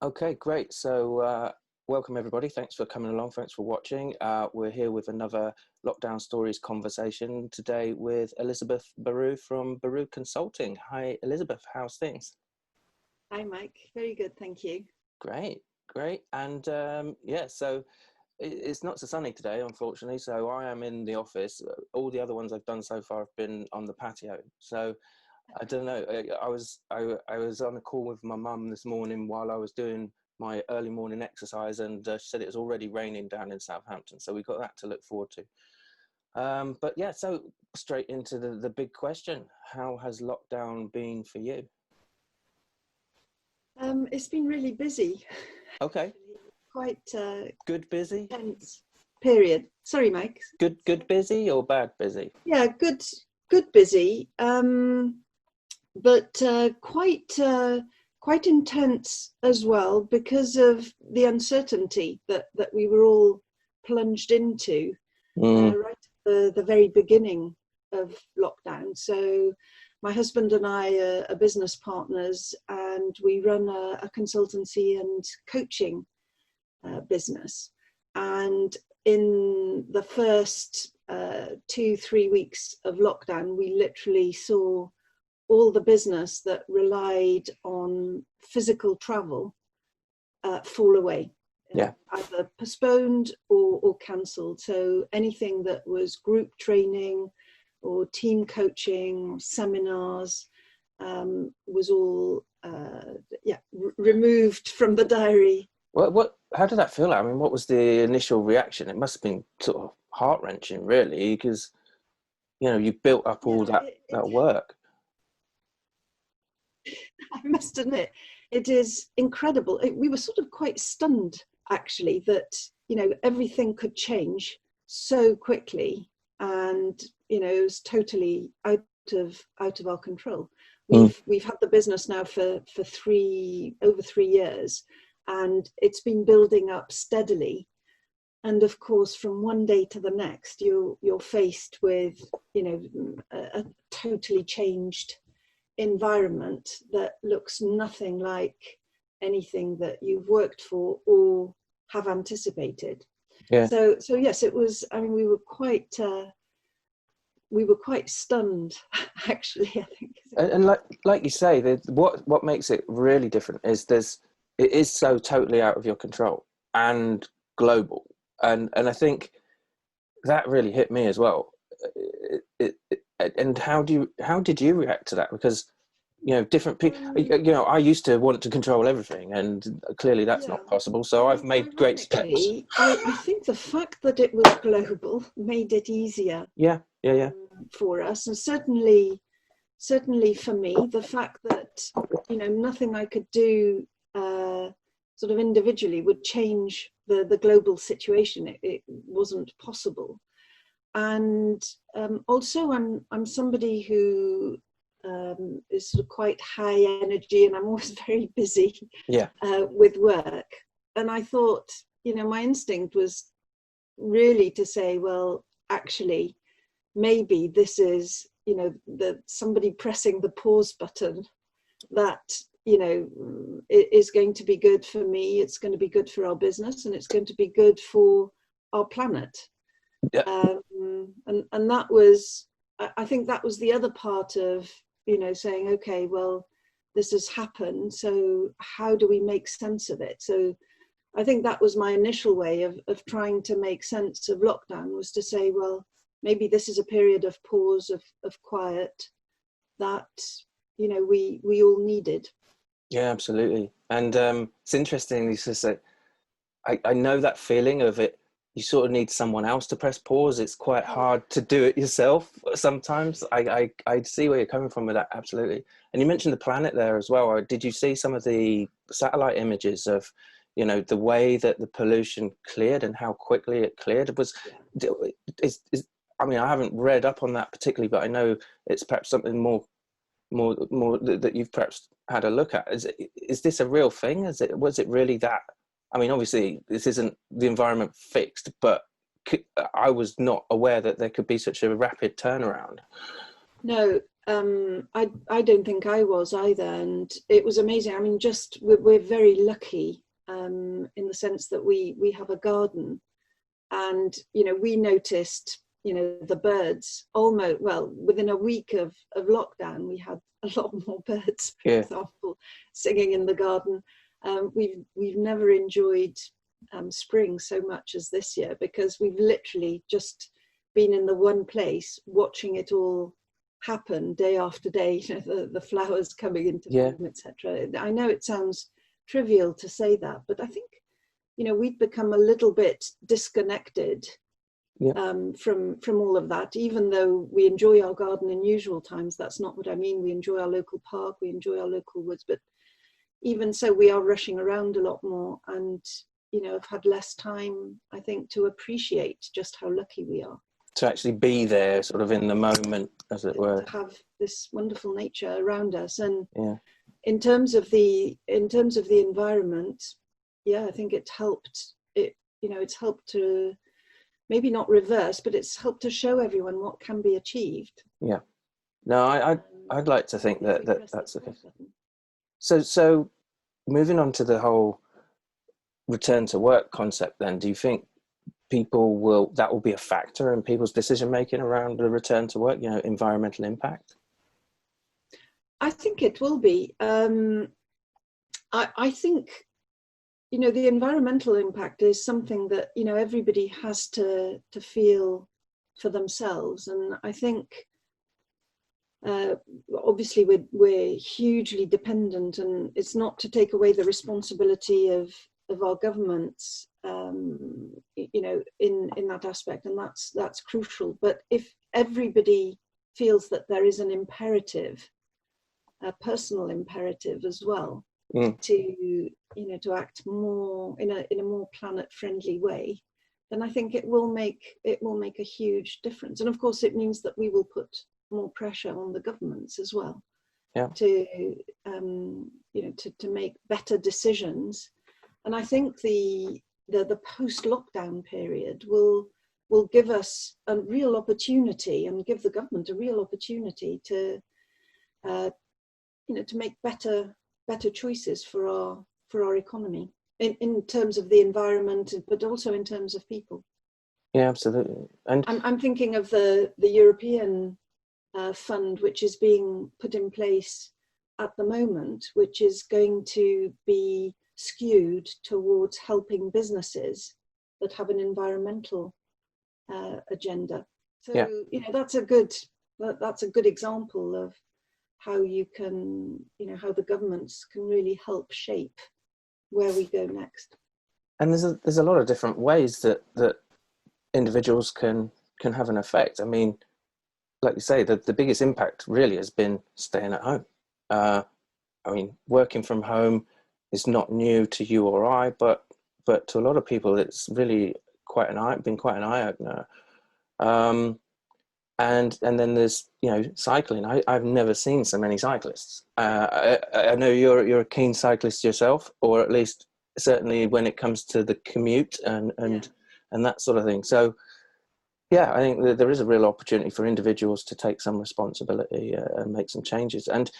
Okay, great. So, welcome everybody. Thanks for coming along. Thanks for watching. We're here with another Lockdown Stories conversation today with Elizabeth Beroud from Beroud Consulting. Hi, Elizabeth. How's things? Hi, Mike. Very good, thank you. Great, great. And yeah, so it's not so sunny today, unfortunately. So I am in the office. All the other ones I've done so far have been on the patio. So I don't know. I was on a call with my mum this morning while I was doing my early morning exercise, and she said it was already raining down in Southampton. So we got that to look forward to. But yeah, so straight into the big question: how has lockdown been for you? It's been really busy, Okay, quite good busy, intense period. Sorry, Mike. good busy or bad busy? Yeah, good busy, but quite intense as well because of the uncertainty that we were all plunged into Mm, right at the very beginning of lockdown. So my husband and I are business partners, and we run a consultancy and coaching business. And in the first 2-3 weeks of lockdown, we literally saw all the business that relied on physical travel fall away, yeah. either postponed or cancelled. So anything that was group training or team coaching or seminars was all removed from the diary. What? How did that feel? I mean, what was the initial reaction? It must have been sort of heart wrenching, really, because you built up all Yeah, that work. I must admit, it is incredible. We were sort of quite stunned, actually, that everything could change so quickly, and it was totally out of our control. Mm. We've had the business now for over 3 years, and it's been building up steadily. And of course, from one day to the next, you're faced with a totally changed environment that looks nothing like anything that you've worked for or have anticipated. Yeah, So yes, it was. I mean, we were quite stunned, actually. I think. and like you say, what makes it really different is it is so totally out of your control and global, and I think that really hit me as well. And how did you react to that? Because different people. I used to want to control everything, and clearly that's Yeah. not possible. So I've made great steps. Ironically, I think the fact that it was global made it easier Yeah, yeah, yeah, for us, and certainly for me, the fact that nothing I could do sort of individually would change the global situation. It wasn't possible. And also, I'm somebody who is sort of quite high energy, and I'm always very busy yeah, with work. And I thought, my instinct was really to say, well, actually, maybe this is, somebody pressing the pause button that, is going to be good for me. It's going to be good for our business, and it's going to be good for our planet. yeah, And that was, I think that was the other part of, saying, okay, well, this has happened. So how do we make sense of it? So I think that was my initial way of trying to make sense of lockdown, was to say, well, maybe this is a period of pause, of quiet that, we all needed. yeah, absolutely. And it's interesting. It's just that I know that feeling of it. You sort of need someone else to press pause. It's quite Yeah. hard to do it yourself sometimes. I see where you're coming from with that, absolutely. And you mentioned the planet there as well. Did you see some of the satellite images of, the way that the pollution cleared and how quickly it cleared? It was, is I mean, I haven't read up on that particularly, but I know it's perhaps something more that you've perhaps had a look at. Is this a real thing? Was it really that? I mean, obviously this isn't the environment fixed, but I was not aware that there could be such a rapid turnaround. No, I don't think I was either, and it was amazing. I mean, just we're very lucky in the sense that we have a garden, and we noticed the birds almost, well, within a week of lockdown, we had a lot more birds, for example, singing in the garden. We've never enjoyed spring so much as this year, because we've literally just been in the one place watching it all happen day after day, the flowers coming into bloom, etc. I know it sounds trivial to say that, but I think we've become a little bit disconnected from all of that. Even though we enjoy our garden in usual times, that's not what I mean. We enjoy our local park, we enjoy our local woods, but even so, we are rushing around a lot more, and have had less time, I think, to appreciate just how lucky we are to actually be there, sort of in the moment, as it were, to have this wonderful nature around us. And in terms of the environment, I think it's helped to maybe not reverse, but it's helped to show everyone what can be achieved. I'd like to think that's the case. So moving on to the whole return to work concept, then, do you think that will be a factor in people's decision making around the return to work, environmental impact? I think it will be. I think the environmental impact is something that everybody has to feel for themselves, and I think obviously we're hugely dependent, and it's not to take away the responsibility of our governments in that aspect, and that's crucial. But if everybody feels that there is an imperative, a personal imperative as well, to act more in a more planet friendly way, then I think it will make a huge difference. And of course it means that we will put more pressure on the governments as well, to make better decisions. And I think the post-lockdown period will give us a real opportunity, and give the government a real opportunity to make better choices for our economy in terms of the environment, but also in terms of people. Yeah, absolutely. And I'm thinking of the European fund, which is being put in place at the moment, which is going to be skewed towards helping businesses that have an environmental agenda. So that's a good example of how you can, how the governments can really help shape where we go next. And there's a lot of different ways that individuals can have an effect. I mean, like you say, the biggest impact really has been staying at home. I mean, working from home is not new to you or I, but to a lot of people, it's really been quite an eye opener. And then there's cycling. I've never seen so many cyclists. I know you're a keen cyclist yourself, or at least certainly when it comes to the commute and that sort of thing. So I think that there is a real opportunity for individuals to take some responsibility and make some changes. And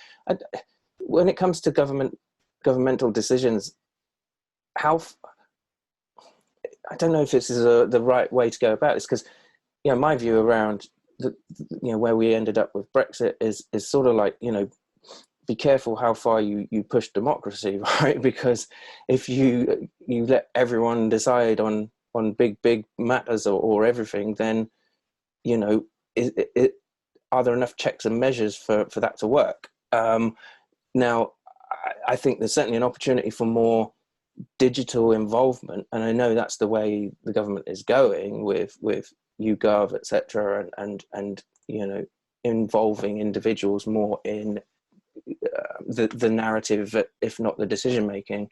when it comes to governmental decisions, I don't know if this is the right way to go about this, because my view around where we ended up with Brexit is sort of like, be careful how far you push democracy, right? Because if you let everyone decide on big matters or everything, then are there enough checks and measures for that to work? Now, I think there's certainly an opportunity for more digital involvement, and I know that's the way the government is going with YouGov, etc., and involving individuals more in the narrative, if not the decision making.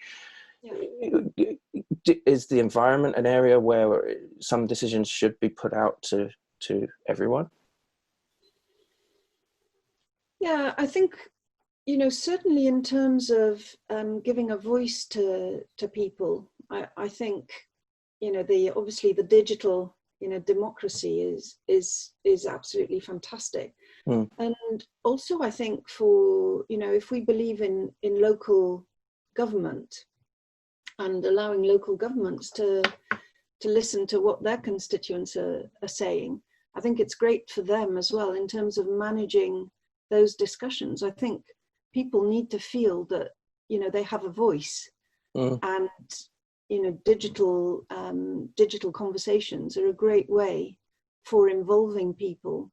Is the environment an area where some decisions should be put out to everyone? Yeah, I think certainly in terms of giving a voice to people, I think obviously the digital democracy is absolutely fantastic. Mm. And also, I think for, if we believe in local government and allowing local governments to listen to what their constituents are saying, I think it's great for them as well in terms of managing those discussions. I think people need to feel that, they have a voice. Mm. And, digital conversations are a great way for involving people.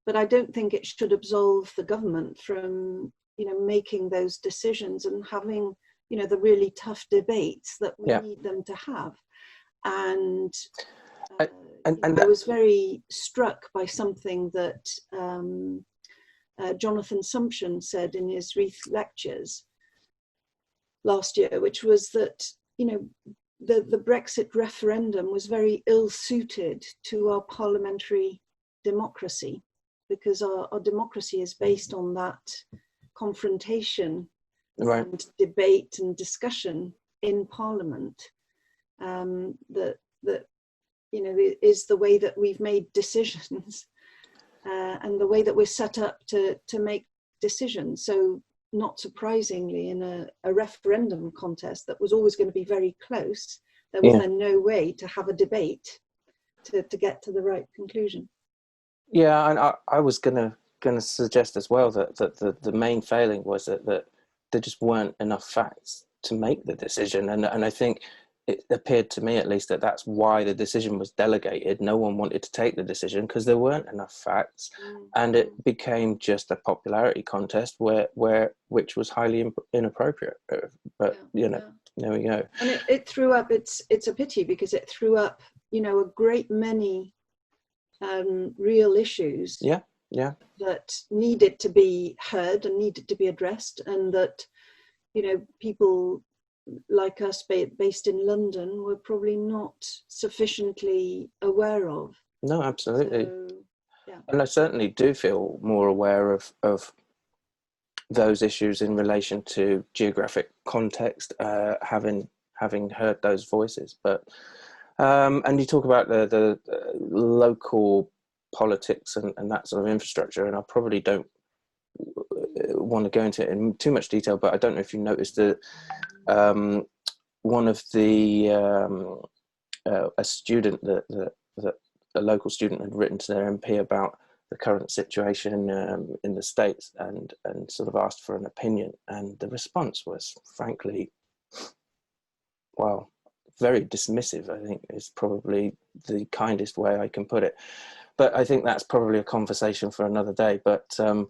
But I don't think it should absolve the government from, making those decisions and having, the really tough debates that we need them to have. And, I was very struck by something that Jonathan Sumption said in his Wreath lectures last year, which was that, the Brexit referendum was very ill-suited to our parliamentary democracy, because our democracy is based on that confrontation and debate and discussion in Parliament. That is the way that we've made decisions, and the way that we're set up to make decisions. So not surprisingly, in a referendum contest that was always going to be very close, there was then no way to have a debate to get to the right conclusion. Yeah, and I was gonna suggest as well that the main failing was that there just weren't enough facts to make the decision, and I think it appeared to me, at least, that that's why the decision was delegated. No one wanted to take the decision because there weren't enough facts, and it became just a popularity contest which was highly inappropriate. But there we go. And it threw up. It's a pity, because it threw up, a great many real issues. That needed to be heard and needed to be addressed, and that, people like us based in London were probably not sufficiently aware of. No, absolutely. And I certainly do feel more aware of those issues in relation to geographic context, having heard those voices. But and you talk about the local politics and that sort of infrastructure, and I probably don't want to go into it in too much detail, but I don't know if you noticed that one of the a student that a local student had written to their MP about the current situation in the States, and sort of asked for an opinion, and the response was, frankly, well, very dismissive. I think is probably the kindest way I can put it. But I think that's probably a conversation for another day. But I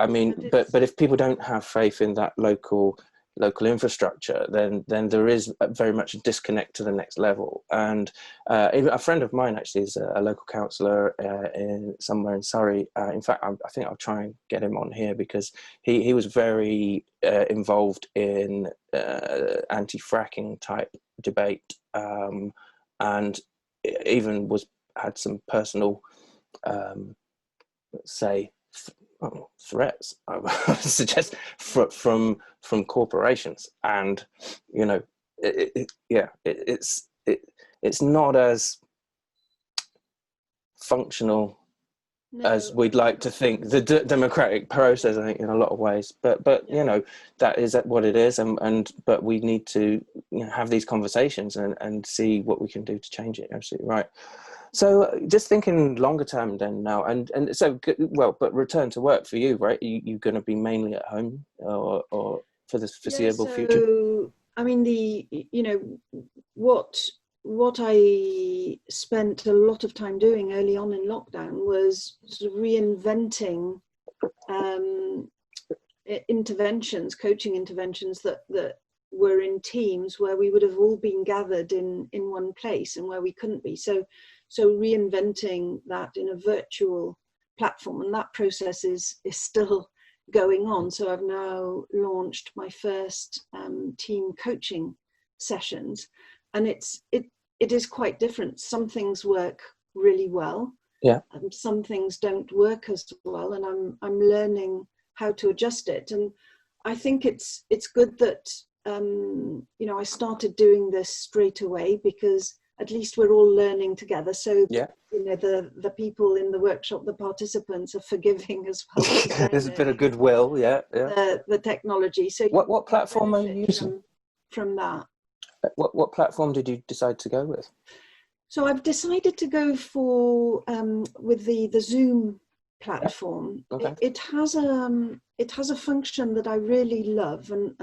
mean, but if people don't have faith in that local infrastructure, then there is very much a disconnect to the next level. And a friend of mine actually is a local councillor somewhere in Surrey. In fact, I think I'll try and get him on here, because he was very involved in anti-fracking type debate, and even had some personal, say, threats, I would suggest, from corporations. And it's not as functional as we'd like to think, the democratic process, I think, in a lot of ways, but that is what it is, and but we need to have these conversations and see what we can do to change it. Absolutely right. So just thinking longer term then now, and so, well, but return to work for you, right? You're going to be mainly at home, or for the foreseeable future? I mean, what I spent a lot of time doing early on in lockdown was sort of reinventing coaching interventions that were in teams where we would have all been gathered in one place and where we couldn't be. So reinventing that in a virtual platform, and that process is still going on. So I've now launched my first team coaching sessions, and it is quite different. Some things work really well. Some things don't work as well, and I'm learning how to adjust it. And I think it's good that I started doing this straight away, because at least we're all learning together. So, Yeah. the people in the workshop, the participants, are forgiving as well. There's a bit of goodwill. Yeah. The technology. So what you platform are you benefit using? from that. What platform did you decide to go with? So I've decided to go for with the Zoom platform. Okay. It has a function that I really love, and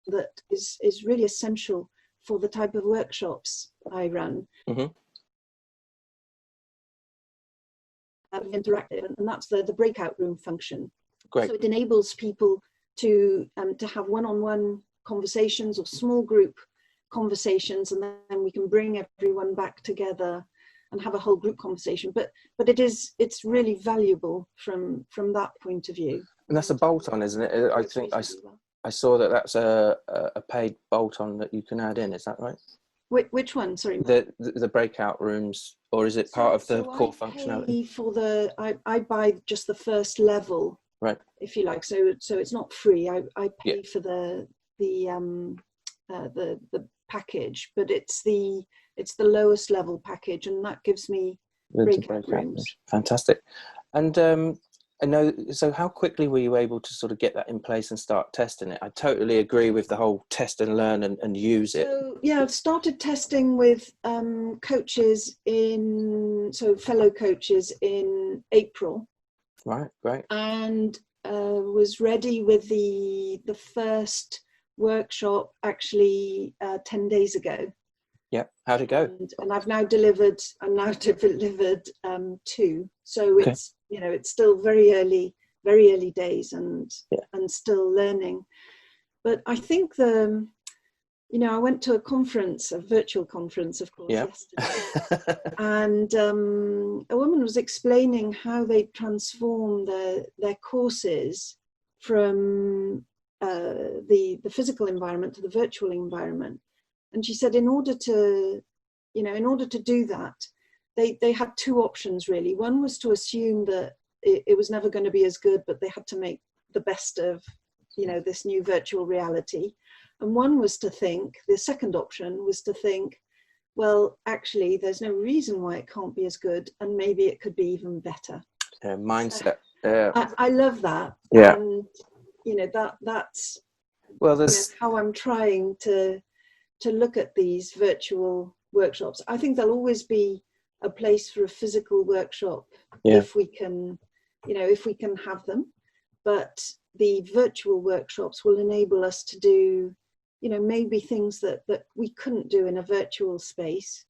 that is really essential for the type of workshops I run. Mm-hmm. Interactive, and that's the breakout room function. Great. So it enables people to have one-on-one conversations or small group conversations, and then we can bring everyone back together and have a whole group conversation. But it's really valuable from that point of view. And that's a bolt-on, isn't it? I think I saw that that's a paid bolt-on that you can add in. Is that right? Which one? Sorry. The breakout rooms, or is it part of the core functionality? I buy just the first level, right? If you like. So it's not free. I pay for the package, but it's the lowest level package, and that gives me breakout rooms. Fantastic. And I know, so how quickly were you able to sort of get that in place and start testing it? I totally agree with the whole test and learn and use it. So yeah, I've started testing with coaches fellow coaches in April. Right, great. And was ready with the first workshop actually 10 days ago. Yeah, how'd it go? And I've now delivered. two. So it's it's still very early days, and still learning. But I think I went to a virtual conference, of course, yesterday, and a woman was explaining how they transform their courses from the physical environment to the virtual environment. And she said, in order to do that, they had two options really. One was to assume that it was never going to be as good, but they had to make the best of this new virtual reality. And the second option was to think, well, actually, there's no reason why it can't be as good, and maybe it could be even better. Mindset. I love that. Yeah. And that's how I'm trying to look at these virtual workshops. I think there'll always be a place for a physical workshop if we can have them. But the virtual workshops will enable us to do maybe things that we couldn't do in a virtual space,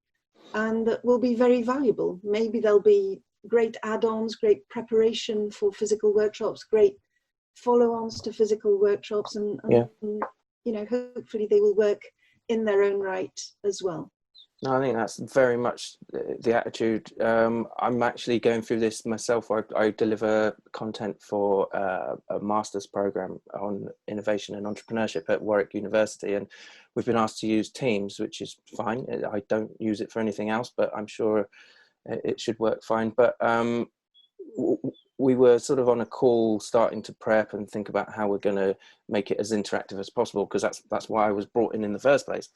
and that will be very valuable. Maybe there'll be great add-ons, great preparation for physical workshops, great follow-ons to physical workshops, and hopefully they will work in their own right as well. No, I think that's very much the attitude. I'm actually going through this myself. I deliver content for a master's program on innovation and entrepreneurship at Warwick University, and we've been asked to use Teams, which is fine. I don't use it for anything else, but I'm sure it should work fine. But we were sort of on a call starting to prep and think about how we're going to make it as interactive as possible, because that's why I was brought in the first place.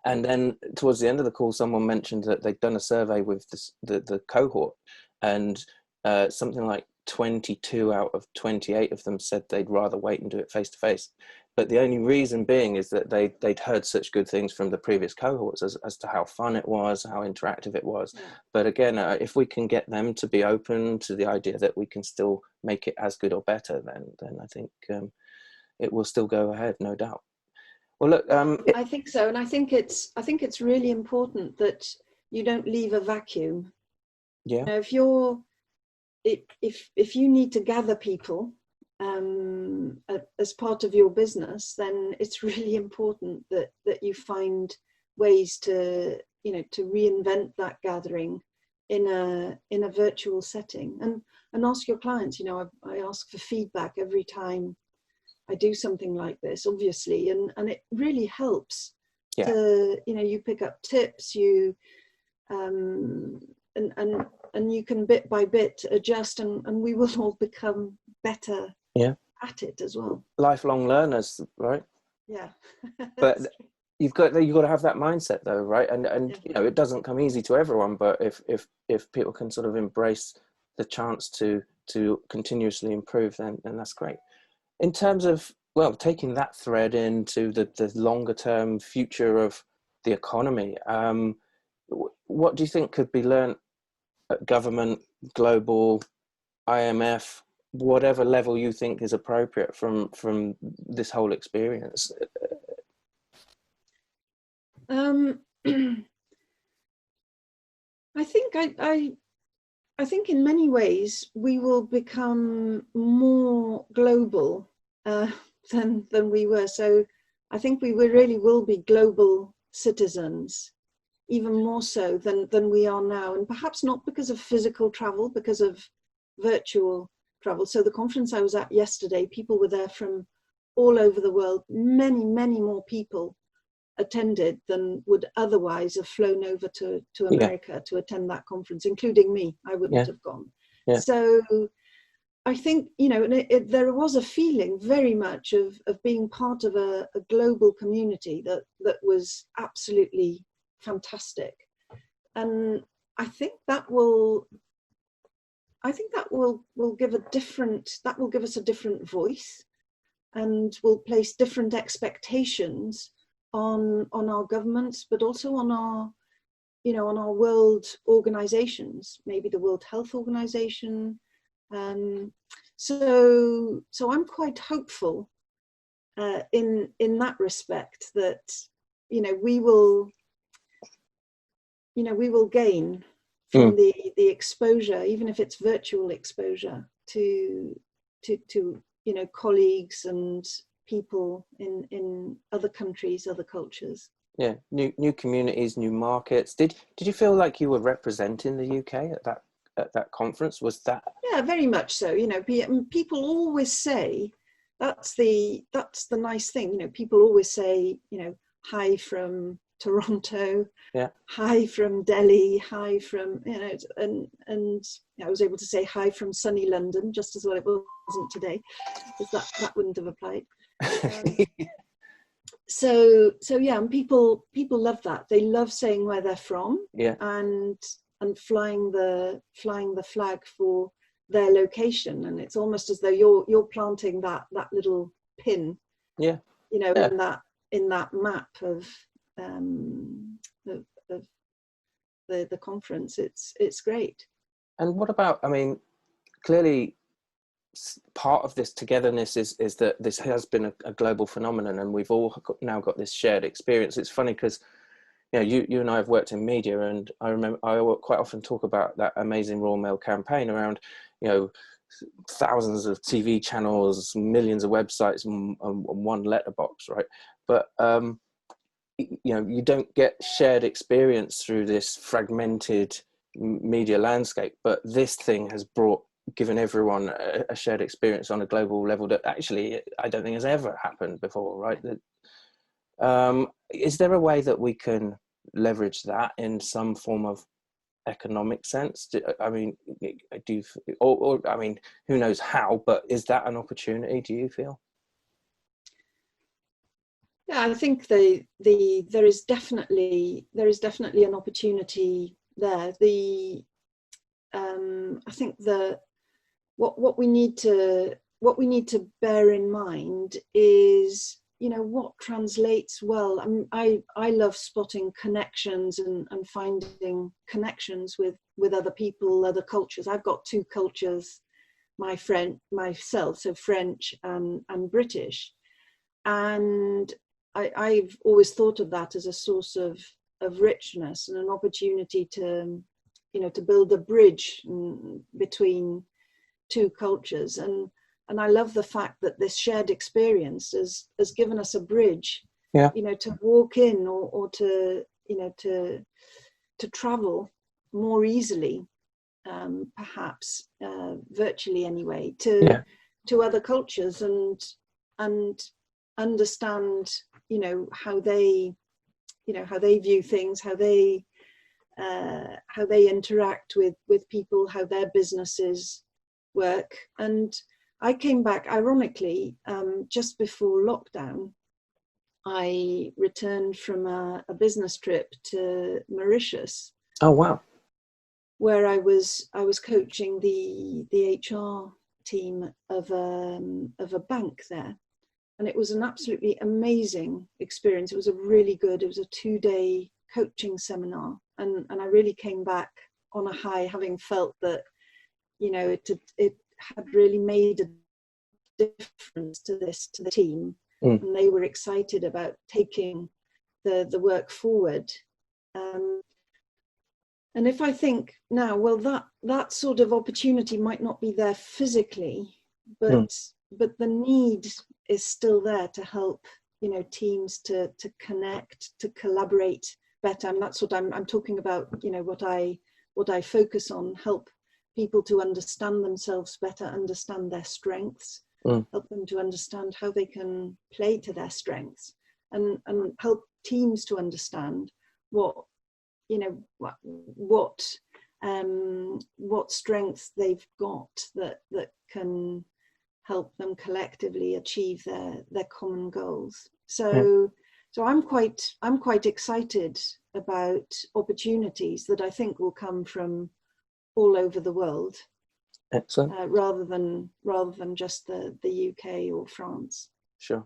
And then towards the end of the call, someone mentioned that they'd done a survey with the cohort, and something like 22 out of 28 of them said they'd rather wait and do it face to face. But the only reason being is that they'd heard such good things from the previous cohorts as to how fun it was, how interactive it was. Yeah. But again, if we can get them to be open to the idea that we can still make it as good or better, then I think it will still go ahead, no doubt. Well, look, I think so, and I think it's really important that you don't leave a vacuum. Yeah. If you need to gather people as part of your business, then it's really important that you find ways to reinvent that gathering in a virtual setting, and ask your clients. I ask for feedback every time I do something like this, obviously, and it really helps to you pick up tips, and you can bit by bit adjust, and we will all become better at it as well. Lifelong learners, right? Yeah. But you've got to have that mindset though, right? And Yeah. you know, it doesn't come easy to everyone, but if people can sort of embrace the chance to continuously improve, then that's great. In terms of, well, taking that thread into the longer term future of the economy, what do you think could be learned at government, global, IMF, whatever level you think is appropriate from this whole experience? Um, I think I think in many ways we will become more global than we were. So I think really will be global citizens, even more so than we are now, and perhaps not because of physical travel, because of virtual travel. So the conference I was at yesterday, people were there from all over the world. Many more people attended than would otherwise have flown over to Yeah, America to attend that conference, including me. I wouldn't yeah, have gone. yeah, So I think, you know, there was a feeling very much of being part of a global community that was absolutely fantastic. And I think that will give us a different voice, and will place different expectations on our governments, but also on our, you know, on our world organizations, maybe the World Health Organization. So I'm quite hopeful in that respect, that you know we will gain mm, from the exposure, even if it's virtual exposure, to you know, colleagues and people in other countries, other cultures. yeah. New communities, new markets. Did you feel like you were representing the UK at that conference? Was that? Yeah, very much so. You know, people always say, that's the nice thing. You know, people always say, you know, hi from Toronto, Yeah. hi from Delhi, hi from, you know, and I was able to say hi from sunny London just as well. It wasn't today, because that wouldn't have applied. Um, so yeah, and people love that. They love saying where they're from, Yeah, and flying the flag for their location, and it's almost as though you're planting that little pin, yeah, you know, yeah. in that map um of the conference. It's great. And what about? I mean, clearly, part of this togetherness is that this has been a global phenomenon, and we've all now got this shared experience. It's funny because, you know, you and I have worked in media, and I remember I quite often talk about that amazing Royal Mail campaign around, you know, thousands of TV channels, millions of websites, and one letterbox, right? But you know, you don't get shared experience through this fragmented media landscape, but this thing has given everyone a shared experience on a global level that actually I don't think has ever happened before, right? Is there a way that we can leverage that in some form of economic sense? I mean, or I mean, who knows how, but is that an opportunity, do you feel? Yeah, I think there is definitely an opportunity there. I think what we need to bear in mind is, you know, what translates well. I love spotting connections and finding connections with other people, other cultures. I've got two cultures, myself, so French and British, and I've always thought of that as a source of richness and an opportunity to, you know, to build a bridge between two cultures. And I love the fact that this shared experience has given us a bridge, Yeah, you know, to walk in, or to, you know, to travel more easily, perhaps virtually anyway, yeah, to other cultures, and understand, you know, how they view things, how they interact with people, how their businesses work. And I came back, ironically, just before lockdown, I returned from a business trip to Mauritius. Oh, wow. Where I was coaching the HR team of a bank there, and it was an absolutely amazing experience. It was it was a 2-day coaching seminar, and I really came back on a high, having felt that, you know, it had really made a difference to the team, and they were excited about taking the work forward. And if I think now, well, that sort of opportunity might not be there physically, but the need is still there to help, you know, teams to connect, to collaborate better. And that's what I'm talking about. You know, what I focus on: help people to understand themselves better, understand their strengths, help them to understand how they can play to their strengths, and help teams to understand what, you know, what strengths they've got that can help them collectively achieve their common goals. So I'm quite excited about opportunities that I think will come from all over the world. Excellent. Rather than just the UK or France. Sure.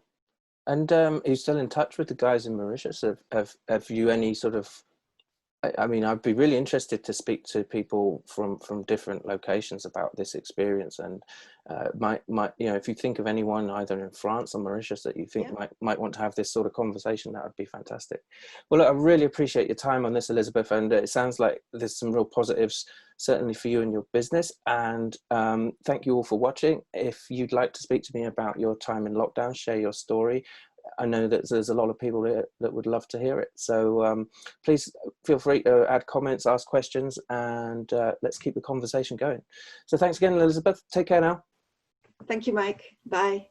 And are you still in touch with the guys in Mauritius? Have you any sort of, I mean, I'd be really interested to speak to people from different locations about this experience, and might you know, if you think of anyone either in France or Mauritius that you think might want to have this sort of conversation, that would be fantastic. Well, look, I really appreciate your time on this, Elizabeth, and it sounds like there's some real positives certainly for you and your business. And thank you all for watching. If you'd like to speak to me about your time in lockdown, share your story, I know that there's a lot of people that would love to hear it. So please feel free to add comments, ask questions, and let's keep the conversation going. So thanks again, Elizabeth. Take care now. Thank you, Mike. Bye.